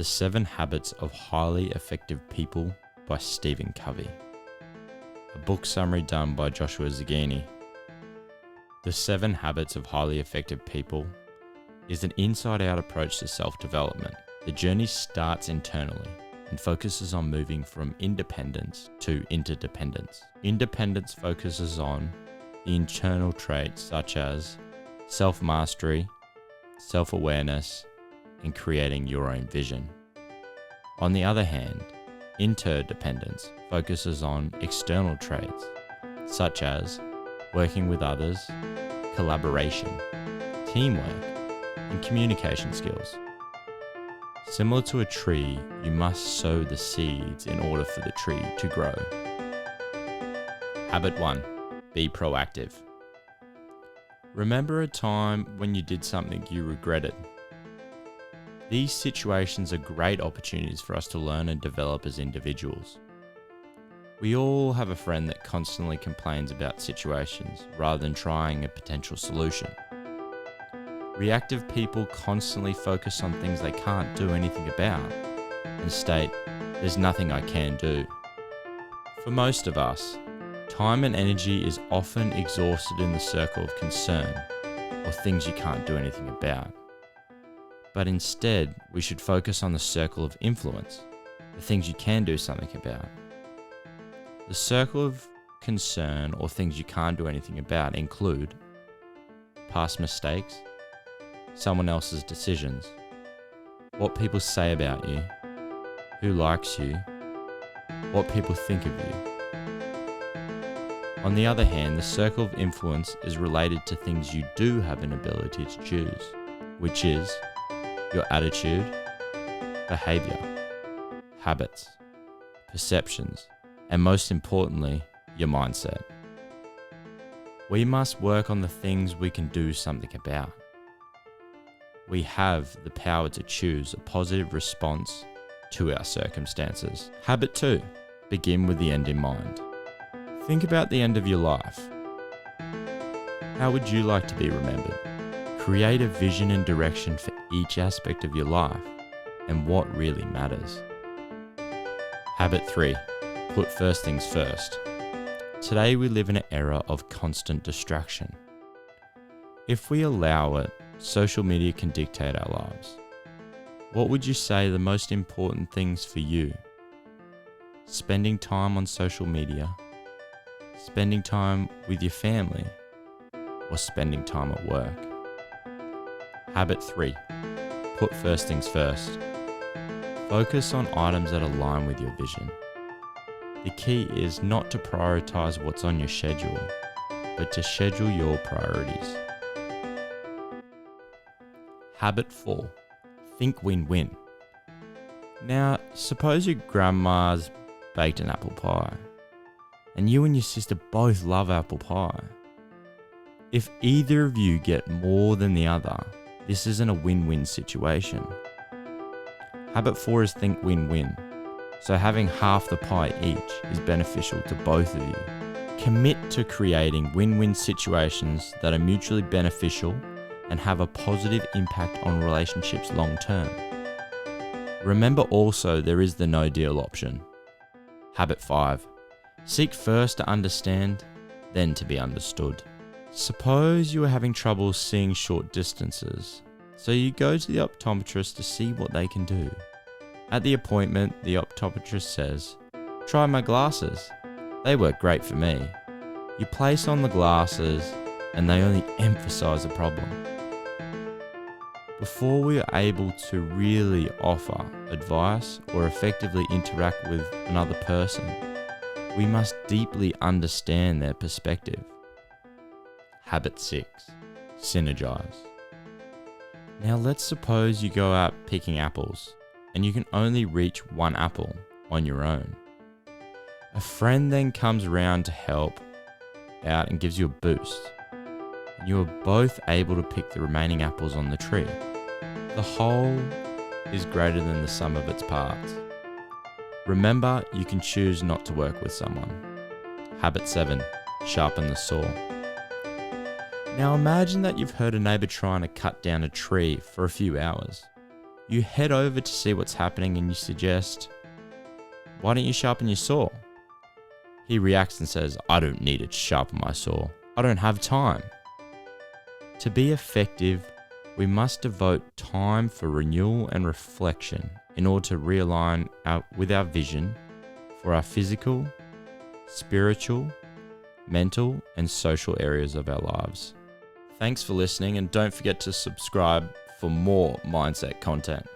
The 7 Habits of Highly Effective People by Stephen Covey. A book summary done by Joshua Zagini. The 7 Habits of Highly Effective People is an inside-out approach to self-development. The journey starts internally and focuses on moving from independence to interdependence. Independence focuses on the internal traits such as self-mastery, self-awareness, and creating your own vision. On the other hand, interdependence focuses on external traits such as working with others, collaboration, teamwork, and communication skills. Similar to a tree, you must sow the seeds in order for the tree to grow. Habit 1. Be proactive. Remember a time when you did something you regretted. These situations are great opportunities for us to learn and develop as individuals. We all have a friend that constantly complains about situations rather than trying a potential solution. Reactive people constantly focus on things they can't do anything about and state, "There's nothing I can do." For most of us, time and energy is often exhausted in the circle of concern or things you can't do anything about. But instead, we should focus on the circle of influence, the things you can do something about. The circle of concern or things you can't do anything about include past mistakes, someone else's decisions, what people say about you, who likes you, what people think of you. On the other hand, the circle of influence is related to things you do have an ability to choose, which is your attitude, behavior, habits, perceptions, and most importantly, your mindset. We must work on the things we can do something about. We have the power to choose a positive response to our circumstances. Habit 2. Begin with the end in mind. Think about the end of your life. How would you like to be remembered? Create a vision and direction for each aspect of your life and what really matters. Habit 3. Put first things first. Today we live in an era of constant distraction. If we allow it, social media can dictate our lives. What would you say the most important things for you? Spending time on social media, spending time with your family, or spending time at work? Habit 3. Put first things first. Focus on items that align with your vision. The key is not to prioritize what's on your schedule, but to schedule your priorities. Habit 4. Think win-win. Now, suppose your grandma's baked an apple pie, and you and your sister both love apple pie. If either of you get more than the other, this isn't a win-win situation. Habit 4 is think win-win. So having half the pie each is beneficial to both of you. Commit to creating win-win situations that are mutually beneficial and have a positive impact on relationships long term. Remember also there is the no deal option. Habit 5. Seek first to understand, then to be understood. Suppose you are having trouble seeing short distances, so you go to the optometrist to see what they can do. At the appointment, the optometrist says, "Try my glasses. They work great for me." You place on the glasses and they only emphasize the problem. Before we are able to really offer advice or effectively interact with another person, we must deeply understand their perspective. Habit 6. Synergize. Now let's suppose you go out picking apples and you can only reach one apple on your own. A friend then comes around to help out and gives you a boost, and you are both able to pick the remaining apples on the tree. The whole is greater than the sum of its parts. Remember, you can choose not to work with someone. Habit 7. Sharpen the saw. Now imagine that you've heard a neighbour trying to cut down a tree for a few hours. You head over to see what's happening and you suggest, "Why don't you sharpen your saw?" He reacts and says, "I don't need it to sharpen my saw. I don't have time." To be effective, we must devote time for renewal and reflection in order to realign with our vision for our physical, spiritual, mental, and social areas of our lives. Thanks for listening, and don't forget to subscribe for more mindset content.